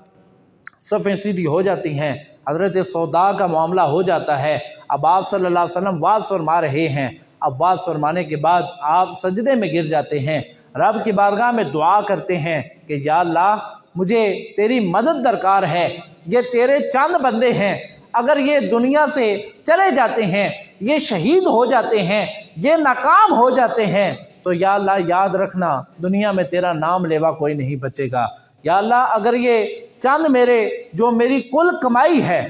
صفیں سیدھی ہو جاتی ہیں، حضرت سودا کا معاملہ ہو جاتا ہے، اب آپ صلی اللہ علیہ وسلم واز فرما رہے ہیں، اب واز فرمانے کے بعد آپ سجدے میں گر جاتے ہیں، رب کی بارگاہ میں دعا کرتے ہیں کہ یا اللہ مجھے تیری مدد درکار ہے، یہ تیرے چند بندے ہیں، اگر یہ دنیا سے چلے جاتے ہیں، یہ شہید ہو جاتے ہیں، یہ ناکام ہو جاتے ہیں، تو یا اللہ یاد رکھنا دنیا میں تیرا نام لیوا کوئی نہیں بچے گا۔ یا اللہ اگر یہ چند جو میری کل کمائی ہے،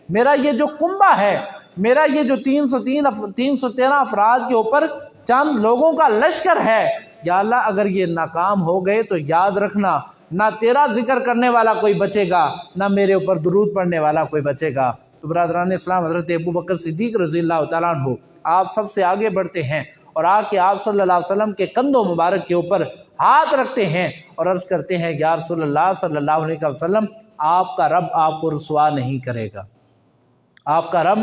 میرا یہ جو کنبہ ہے، میرا یہ جو 313 افراد کے اوپر چند لوگوں کا لشکر ہے، یا اللہ اگر یہ ناکام ہو گئے تو یاد رکھنا نہ تیرا ذکر کرنے والا کوئی بچے گا، نہ میرے اوپر درود پڑھنے والا کوئی بچے گا۔ تو برادران اسلام، حضرت ابوبکر صدیق رضی اللہ تعالیٰ عنہ آپ سب سے آگے بڑھتے ہیں اور آ کے آپ صلی اللہ علیہ وسلم کے کندھوں مبارک کے اوپر ہاتھ رکھتے ہیں اور عرض کرتے ہیں یا رسول اللہ صلی اللہ علیہ وسلم، آپ کا رب آپ کو رسوا نہیں کرے گا، آپ کا رب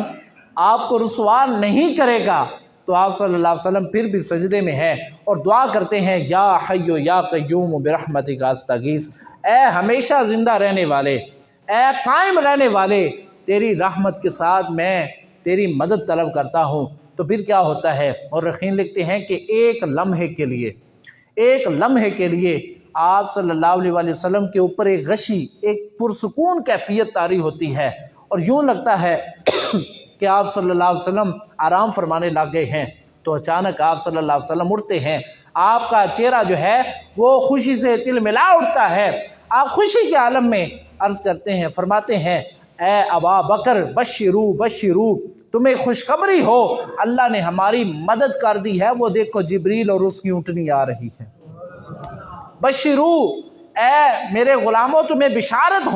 آپ کو رسوا نہیں کرے گا۔ تو آپ صلی اللہ علیہ وسلم پھر بھی سجدے میں ہے اور دعا کرتے ہیں یا حی یا قیوم برحمتک استغیث، اے ہمیشہ زندہ رہنے والے، اے قائم رہنے والے، تیری رحمت کے ساتھ میں تیری مدد طلب کرتا ہوں۔ تو پھر کیا ہوتا ہے؟ اور رخین لکھتے ہیں کہ ایک لمحے کے لیے آپ صلی اللہ علیہ وسلم کے اوپر ایک غشی، ایک پرسکون کیفیت طاری ہوتی ہے اور یوں لگتا ہے کہ آپ صلی اللہ علیہ وسلم آرام فرمانے لگ گئے ہیں۔ تو اچانک آپ صلی اللہ علیہ وسلم اٹھتے ہیں، آپ کا چہرہ جو ہے وہ خوشی سے تلملا اٹھتا ہے، آپ خوشی کے عالم میں عرض کرتے ہیں، فرماتے ہیں اے ابا بکر بشرو، تمہیں خوشخبری ہو، اللہ نے ہماری مدد کر دی ہے، وہ دیکھو جبریل اور اس کی اونٹنی آ رہی ہے۔ بشرو، اے میرے غلاموں تمہیں بشارت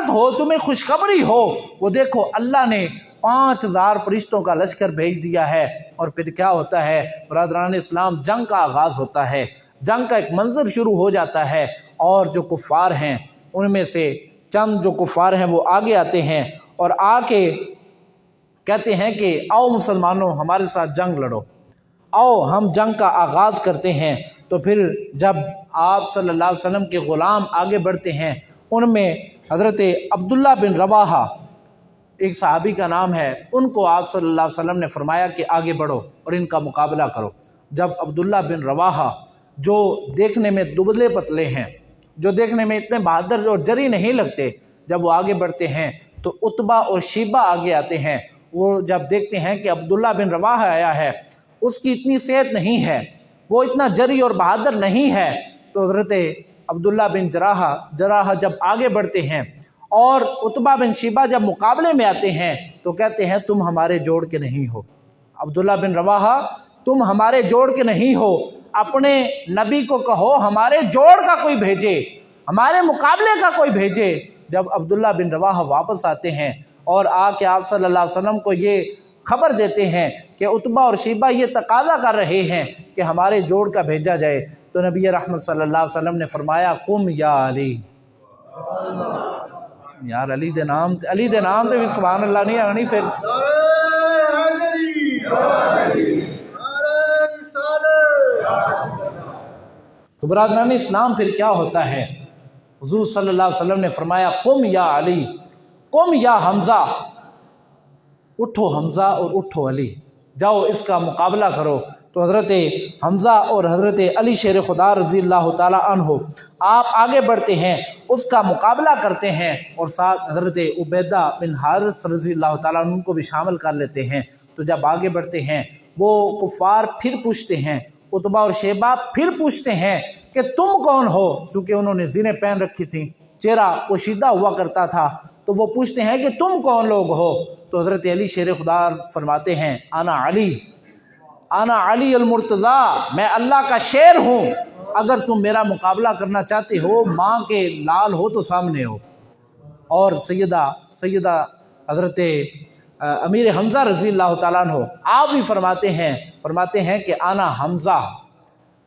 ہو، تمہیں خوشخبری ہو، وہ دیکھو اللہ نے 5000 فرشتوں کا لشکر بھیج دیا ہے۔ اور پھر کیا ہوتا ہے برادران اسلام؟ جنگ کا آغاز ہوتا ہے، جنگ کا ایک منظر شروع ہو جاتا ہے اور جو کفار ہیں ان میں سے چند جو کفار ہیں وہ آگے آتے ہیں اور آ کے کہتے ہیں کہ آؤ مسلمانوں ہمارے ساتھ جنگ لڑو، آؤ ہم جنگ کا آغاز کرتے ہیں۔ تو پھر جب آپ صلی اللہ علیہ وسلم کے غلام آگے بڑھتے ہیں، ان میں حضرت عبداللہ بن رواحہ ایک صحابی کا نام ہے، ان کو آپ صلی اللہ علیہ وسلم نے فرمایا کہ آگے بڑھو اور ان کا مقابلہ کرو۔ جب عبداللہ بن رواحہ جو دیکھنے میں دبلے پتلے ہیں، جو دیکھنے میں اتنے بہادر اور جری نہیں لگتے، جب وہ آگے بڑھتے ہیں تو عتبہ اور شیبہ آگے آتے ہیں۔ وہ جب دیکھتے ہیں کہ عبداللہ بن رواحہ آیا ہے، اس کی اتنی صحت نہیں ہے، وہ اتنا جری اور بہادر نہیں ہے، تو حضرت عبداللہ بن جراحہ جب آگے بڑھتے ہیں اور عتبہ بن شیبہ جب مقابلے میں آتے ہیں تو کہتے ہیں تم ہمارے جوڑ کے نہیں ہو، عبداللہ بن رواحہ تم ہمارے جوڑ کے نہیں ہو، اپنے نبی کو کہو ہمارے جوڑ کا کوئی بھیجے، ہمارے مقابلے کا کوئی بھیجے۔ جب عبداللہ بن رواحہ واپس آتے ہیں اور آ کے آپ صلی اللہ علیہ وسلم کو یہ خبر دیتے ہیں کہ عتبہ اور شیبہ یہ تقاضا کر رہے ہیں کہ ہمارے جوڑ کا بھیجا جائے، تو نبی رحمت صلی اللہ علیہ وسلم نے فرمایا قم یا علی، یار علی دے نام تے بھی سبحان اللہ نہیں آنی پھر۔ تو برادران اسلام پھر کیا ہوتا ہے؟ حضور صلی اللہ علیہ وسلم نے فرمایا قم یا علی، قم یا حمزہ، اٹھو حمزہ اور اٹھو علی، جاؤ اس کا مقابلہ کرو۔ تو حضرت حمزہ اور حضرت علی شیر خدا رضی اللہ تعالی عنہ آپ آگے بڑھتے ہیں، اس کا مقابلہ کرتے ہیں، اور ساتھ حضرت عبیدہ بن حارث رضی اللہ تعالیٰ عنہ کو بھی شامل کر لیتے ہیں۔ تو جب آگے بڑھتے ہیں وہ کفار پھر پوچھتے ہیں، عتبہ اور شیبہ پھر پوچھتے ہیں کہ تم کون ہو، چونکہ انہوں نے زینیں پہن رکھی تھیں، چہرہ پوشیدہ ہوا کرتا تھا، تو وہ پوچھتے ہیں کہ تم کون لوگ ہو؟ تو حضرت علی شیر خدا فرماتے ہیں انا علی المرتضیٰ، میں اللہ کا شیر ہوں، اگر تم میرا مقابلہ کرنا چاہتے ہو، ماں کے لال ہو تو سامنے ہو۔ اور سیدہ حضرت امیر حمزہ رضی اللہ تعالیٰ عنہ آپ بھی فرماتے ہیں کہ انا حمزہ،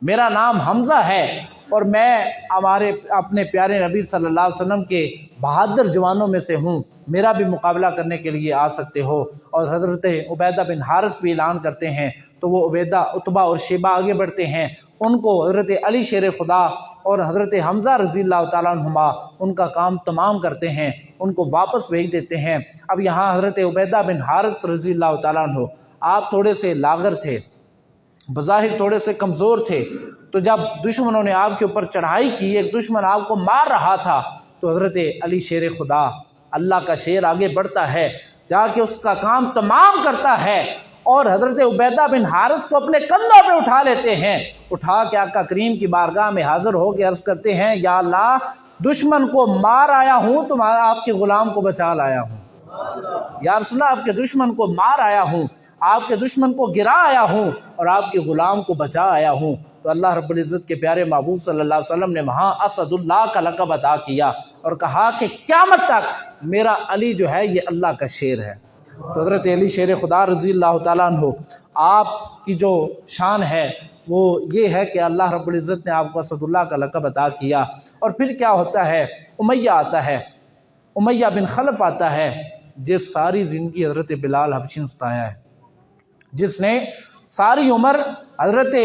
میرا نام حمزہ ہے، اور میں اپنے پیارے نبی صلی اللہ علیہ وسلم کے بہادر جوانوں میں سے ہوں، میرا بھی مقابلہ کرنے کے لیے آ سکتے ہو۔ اور حضرت عبیدہ بن حارث بھی اعلان کرتے ہیں، تو وہ عتبہ اور شیبہ آگے بڑھتے ہیں، ان کو حضرت علی شیر خدا اور حضرت حمزہ رضی اللہ تعالیٰ عنہما ان کا کام تمام کرتے ہیں، ان کو واپس بھیج دیتے ہیں۔ اب یہاں حضرت عبیدہ بن حارث رضی اللہ تعالیٰ عنہ آپ تھوڑے سے لاغر تھے، بظاہر تھوڑے سے کمزور تھے، تو جب دشمنوں نے آپ کے اوپر چڑھائی کی، ایک دشمن آپ کو مار رہا تھا، تو حضرت علی شیر خدا، اللہ کا شیر آگے بڑھتا ہے، جا کے اس کا کام تمام کرتا ہے، اور حضرت عبیدہ بن حارث کو اپنے کندھوں پہ اٹھا لیتے ہیں، اٹھا کے آقا کریم کی بارگاہ میں حاضر ہو کے عرض کرتے ہیں یا اللہ دشمن کو مار آیا ہوں، تمہارا آپ کے غلام کو بچا لایا ہوں، یا رسول اللہ آپ کے دشمن کو مار آیا ہوں، آپ کے دشمن کو گرا آیا ہوں، اور آپ کے غلام کو بچا آیا ہوں۔ تو اللہ رب العزت کے پیارے محبوب صلی اللہ علیہ وسلم نے وہاں اسد اللہ کا لقب عطا کیا اور کہا کہ قیامت تک میرا علی جو ہے یہ اللہ کا شیر ہے۔ تو حضرت علی شیر خدا رضی اللہ تعالیٰ عنہ آپ کی جو شان ہے وہ یہ ہے کہ اللہ رب العزت نے آپ کو اسد اللہ کا لقب عطا کیا۔ اور پھر کیا ہوتا ہے، امیہ آتا ہے، امیہ بن خلف آتا ہے، جس ساری زندگی حضرت بلال حبشی نے ستایا ہے، جس نے ساری عمر حضرت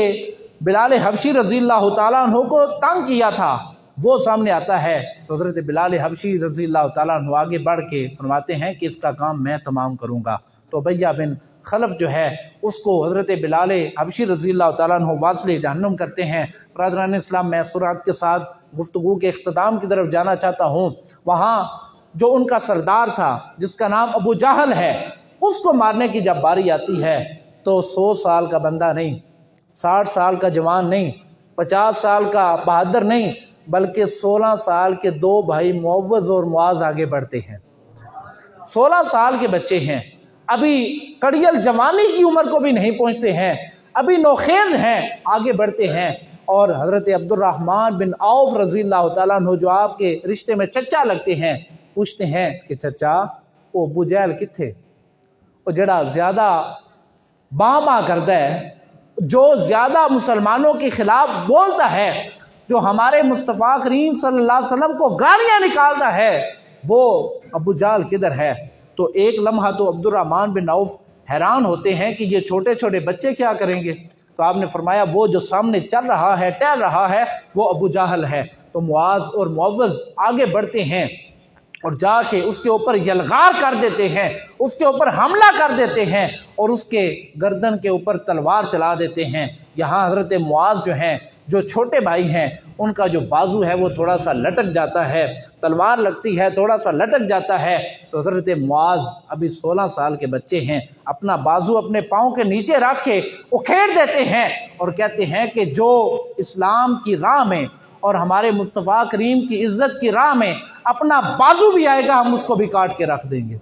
بلال حبشی رضی اللہ تعالیٰ عنہ کو تنگ کیا تھا، وہ سامنے آتا ہے۔ تو حضرت بلال حبشی رضی اللہ تعالیٰ عنہ آگے بڑھ کے فرماتے ہیں کہ اس کا کام میں تمام کروں گا۔ تو امیہ بن خلف جو ہے اس کو حضرت بلال حبشی رضی اللہ تعالیٰ عنہ واصل جہنم کرتے ہیں۔ برادران اسلام، میں سرعت کے ساتھ گفتگو کے اختتام کی طرف جانا چاہتا ہوں۔ وہاں جو ان کا سردار تھا جس کا نام ابو جہل ہے، اس کو مارنے کی جب باری آتی ہے تو 100 سال کا بندہ نہیں، 60 سال کا جوان نہیں، 50 سال کا بہادر نہیں، بلکہ 16 سال کے 2 بھائی معوذ اور معاذ آگے بڑھتے ہیں۔ 16 سال کے بچے ہیں، ابھی کڑیل جوانی کی عمر کو بھی نہیں پہنچتے ہیں، ابھی نوخیز ہیں، آگے بڑھتے ہیں۔ اور حضرت عبد الرحمن بن عوف رضی اللہ تعالیٰ عنہ جو آپ کے رشتے میں چچا لگتے ہیں، پوچھتے ہیں کہ چچا وہ ابو جہل کتھے، وہ جڑا زیادہ باں کرتا ہے، جو زیادہ مسلمانوں کے خلاف بولتا ہے، جو ہمارے مصطفیٰ کریم صلی اللہ علیہ وسلم کو گالیاں نکالتا ہے، وہ ابو جہل کدھر ہے؟ تو ایک لمحہ تو عبد الرحمن بن عوف حیران ہوتے ہیں کہ یہ چھوٹے چھوٹے بچے کیا کریں گے؟ تو آپ نے فرمایا وہ جو سامنے چل رہا ہے، ٹہل رہا ہے، وہ ابو جہل ہے۔ تو معاذ اور معوذ آگے بڑھتے ہیں اور جا کے اس کے اوپر یلغار کر دیتے ہیں، اس کے اوپر حملہ کر دیتے ہیں اور اس کے گردن کے اوپر تلوار چلا دیتے ہیں۔ یہاں حضرت معاذ جو ہیں، جو چھوٹے بھائی ہیں، ان کا جو بازو ہے وہ تھوڑا سا لٹک جاتا ہے، تلوار لگتی ہے، تھوڑا سا لٹک جاتا ہے۔ تو حضرت معاذ ابھی 16 سال کے بچے ہیں، اپنا بازو اپنے پاؤں کے نیچے رکھ کے اکھیڑ دیتے ہیں اور کہتے ہیں کہ جو اسلام کی راہ میں اور ہمارے مصطفیٰ کریم کی عزت کی راہ میں اپنا بازو بھی آئے گا، ہم اس کو بھی کاٹ کے رکھ دیں گے،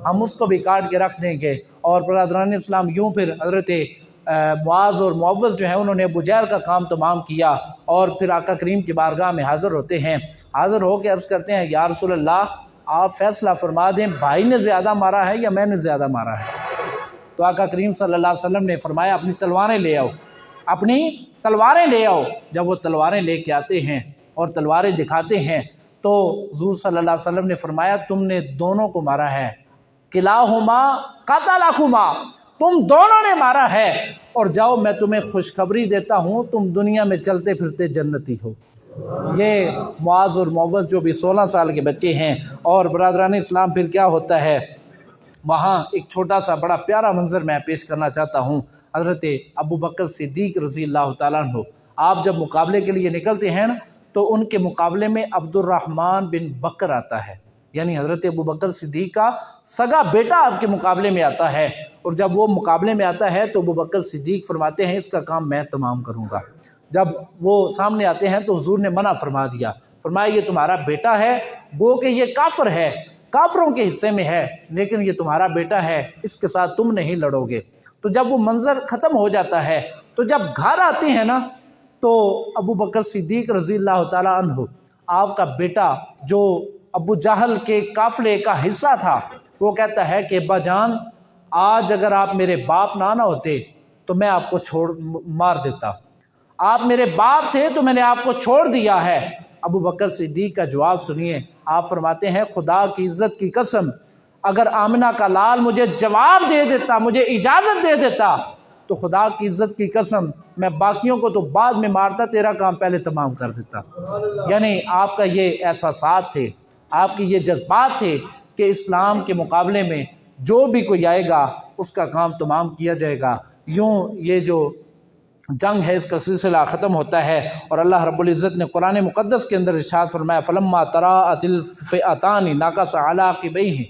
ہم اس کو بھی کاٹ کے رکھ دیں گے۔ اور برادران اسلام، یوں پھر حضرت معاذ اور معوذ جو ہیں انہوں نے ابو جہل کا کام تمام کیا، اور پھر آقا کریم کی بارگاہ میں حاضر ہوتے ہیں، حاضر ہو کے عرض کرتے ہیں یا رسول اللہ آپ فیصلہ فرما دیں، بھائی نے زیادہ مارا ہے یا میں نے زیادہ مارا ہے؟ تو آقا کریم صلی اللہ علیہ وسلم نے فرمایا اپنی تلواریں لے آؤ، اپنی تلواریں لے آؤ۔ جب وہ تلواریں لے کے آتے ہیں اور تلواریں دکھاتے ہیں تو حضور صلی اللہ علیہ وسلم نے فرمایا تم نے دونوں کو مارا ہے، کلاہما قتلکما، تم دونوں نے مارا ہے، اور جاؤ میں تمہیں خوشخبری دیتا ہوں تم دنیا میں چلتے پھرتے جنتی ہو۔ یہ معاذ اور معوذ جو بھی 16 سال کے بچے ہیں۔ اور برادران اسلام پھر کیا ہوتا ہے، وہاں ایک چھوٹا سا بڑا پیارا منظر میں پیش کرنا چاہتا ہوں۔ حضرت ابو بکر صدیق رضی اللہ تعالیٰ عنہ آپ جب مقابلے کے لیے نکلتے ہیں نا تو ان کے مقابلے میں عبد الرحمن بن بکر آتا ہے، یعنی حضرت ابو بکر صدیق کا سگا بیٹا آپ کے مقابلے میں آتا ہے، اور جب وہ مقابلے میں آتا ہے تو ابو بکر صدیق فرماتے ہیں اس کا کام میں تمام کروں گا۔ جب وہ سامنے آتے ہیں تو حضور نے منع فرما دیا، فرمایا یہ تمہارا بیٹا ہے، گو کہ یہ کافر ہے، کافروں کے حصے میں ہے، لیکن یہ تمہارا بیٹا ہے، اس کے ساتھ تم نہیں لڑو گے۔ تو جب وہ منظر ختم ہو جاتا ہے تو جب گھر آتے ہیں نا تو ابو بکر صدیق رضی اللہ تعالیٰ عنہ آپ کا بیٹا جو ابو جہل کے قافلے کا حصہ تھا وہ کہتا ہے کہ ابا جان آج اگر آپ میرے باپ نہ ہوتے تو میں آپ کو مار دیتا، آپ میرے باپ تھے تو میں نے آپ کو چھوڑ دیا ہے۔ ابو بکر صدیق کا جواب سنیے، آپ فرماتے ہیں خدا کی عزت کی قسم اگر آمنہ کا لال مجھے جواب دے دیتا، مجھے اجازت دے دیتا تو خدا کی عزت کی قسم میں باقیوں کو تو بعد میں مارتا، تیرا کام پہلے تمام کر دیتا۔ یعنی آپ کا یہ احساسات تھے، آپ کی یہ جذبات تھے کہ اسلام کے مقابلے میں جو بھی کوئی آئے گا اس کا کام تمام کیا جائے گا۔ یوں یہ جو جنگ ہے اس کا سلسلہ ختم ہوتا ہے، اور اللہ رب العزت نے قرآن مقدس کے اندر ارشاد فرمایا فَلَمَّا تَرَاءَتِ الْفِئَتَانِ نَكَصَ عَلَىٰ عَقِبَيْهِ،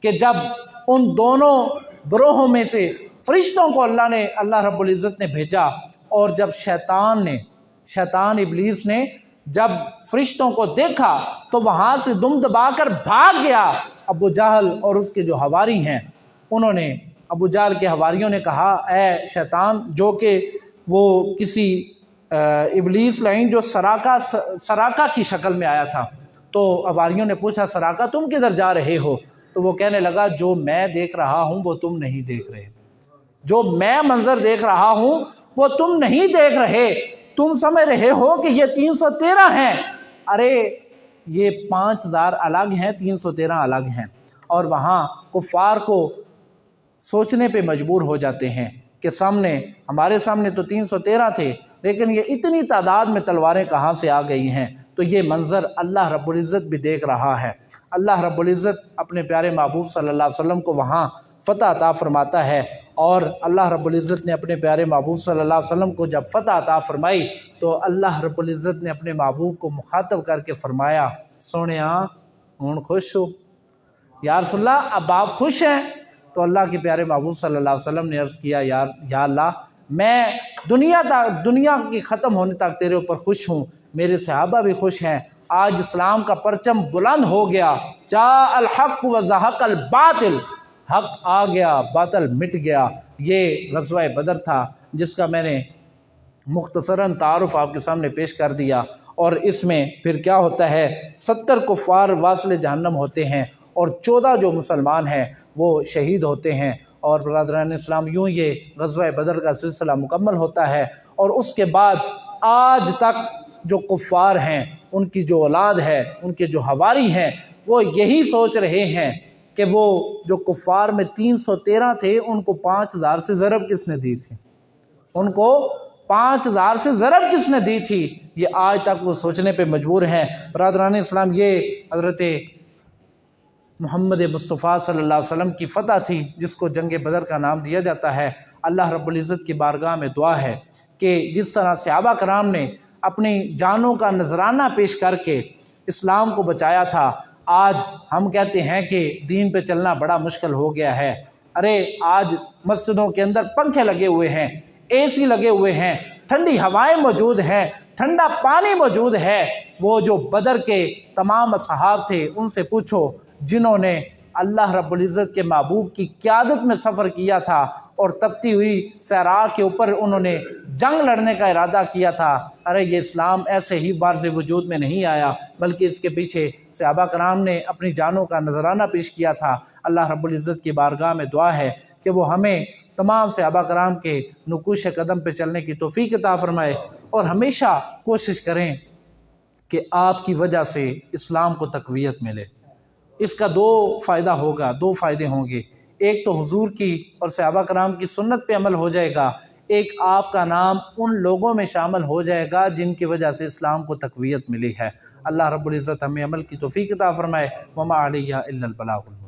کہ جب ان دونوں گروہوں میں سے فرشتوں کو اللہ رب العزت نے بھیجا، اور جب شیطان ابلیس نے جب فرشتوں کو دیکھا تو وہاں سے دم دبا کر بھاگ گیا۔ ابو جہل اور اس کے جو حواری ہیں انہوں نے، ابو جہل کے حواریوں نے کہا اے شیطان، جو کہ وہ کسی ابلیس لائن جو سراقہ کی شکل میں آیا تھا، تو حواریوں نے پوچھا سراقہ تم کدھر جا رہے ہو؟ تو وہ کہنے لگا جو میں دیکھ رہا ہوں وہ تم نہیں دیکھ رہے، جو میں منظر دیکھ رہا ہوں وہ تم نہیں دیکھ رہے، تم سمجھ رہے ہو کہ یہ 313 ہیں، ارے یہ 5000 الگ ہیں، 313 الگ ہیں۔ اور وہاں کفار کو سوچنے پہ مجبور ہو جاتے ہیں کہ ہمارے سامنے تو 313 تھے، لیکن یہ اتنی تعداد میں تلواریں کہاں سے آ گئی ہیں؟ تو یہ منظر اللہ رب العزت بھی دیکھ رہا ہے۔ اللہ رب العزت اپنے پیارے محبوب صلی اللہ علیہ وسلم کو وہاں فتح عطا فرماتا ہے، اور اللہ رب العزت نے اپنے پیارے محبوب صلی اللہ علیہ وسلم کو جب فتح عطا فرمائی تو اللہ رب العزت نے اپنے محبوب کو مخاطب کر کے فرمایا سونیا ہوں خوش ہو؟ یا رسول اللہ اب آپ خوش ہیں؟ تو اللہ کے پیارے محبوب صلی اللہ علیہ وسلم نے عرض کیا یا اللہ میں دنیا کی ختم ہونے تک تیرے اوپر خوش ہوں، میرے صحابہ بھی خوش ہیں، آج اسلام کا پرچم بلند ہو گیا، جاء الحق وزہق الباطل، حق آ گیا باطل مٹ گیا۔ یہ غزوہ بدر تھا جس کا میں نے مختصراً تعارف آپ کے سامنے پیش کر دیا، اور اس میں پھر کیا ہوتا ہے 70 کفار واصل جہنم ہوتے ہیں اور 14 جو مسلمان ہیں وہ شہید ہوتے ہیں، اور برادران اسلام یوں یہ غزوہ بدر کا سلسلہ مکمل ہوتا ہے۔ اور اس کے بعد آج تک جو کفار ہیں ان کی جو اولاد ہے، ان کے جو حواری ہیں، وہ یہی سوچ رہے ہیں کہ وہ جو کفار میں 313 تھے ان کو 5000 سے ضرب کس نے دی تھی، ان کو 5000 سے ضرب کس نے دی تھی، یہ آج تک وہ سوچنے پہ مجبور ہیں۔ برادران اسلام یہ حضرت محمد مصطفیٰ صلی اللہ علیہ وسلم کی فتح تھی جس کو جنگ بدر کا نام دیا جاتا ہے۔ اللہ رب العزت کی بارگاہ میں دعا ہے کہ جس طرح صحابہ کرام نے اپنی جانوں کا نذرانہ پیش کر کے اسلام کو بچایا تھا، آج ہم کہتے ہیں کہ دین پہ چلنا بڑا مشکل ہو گیا ہے۔ ارے آج مسجدوں کے اندر پنکھے لگے ہوئے ہیں، اے سی لگے ہوئے ہیں، ٹھنڈی ہوائیں موجود ہیں، ٹھنڈا پانی موجود ہے۔ وہ جو بدر کے تمام اصحاب تھے ان سے پوچھو جنہوں نے اللہ رب العزت کے محبوب کی قیادت میں سفر کیا تھا اور تپتی ہوئی صحرا کے اوپر انہوں نے جنگ لڑنے کا ارادہ کیا تھا، ارے یہ اسلام ایسے ہی بارز وجود میں نہیں آیا، بلکہ اس کے پیچھے صحابہ کرام نے اپنی جانوں کا نذرانہ پیش کیا تھا۔ اللہ رب العزت کی بارگاہ میں دعا ہے کہ وہ ہمیں تمام صحابہ کرام کے نقوش قدم پہ چلنے کی توفیق عطا فرمائے، اور ہمیشہ کوشش کریں کہ آپ کی وجہ سے اسلام کو تقویت ملے۔ اس کا دو فائدے ہوں گے، ایک تو حضور کی اور صحابہ کرام کی سنت پہ عمل ہو جائے گا، ایک آپ کا نام ان لوگوں میں شامل ہو جائے گا جن کی وجہ سے اسلام کو تقویت ملی ہے۔ اللہ رب العزت ہمیں عمل کی توفیق عطا فرمائے۔ وما علیہ الا البلاغ المبین۔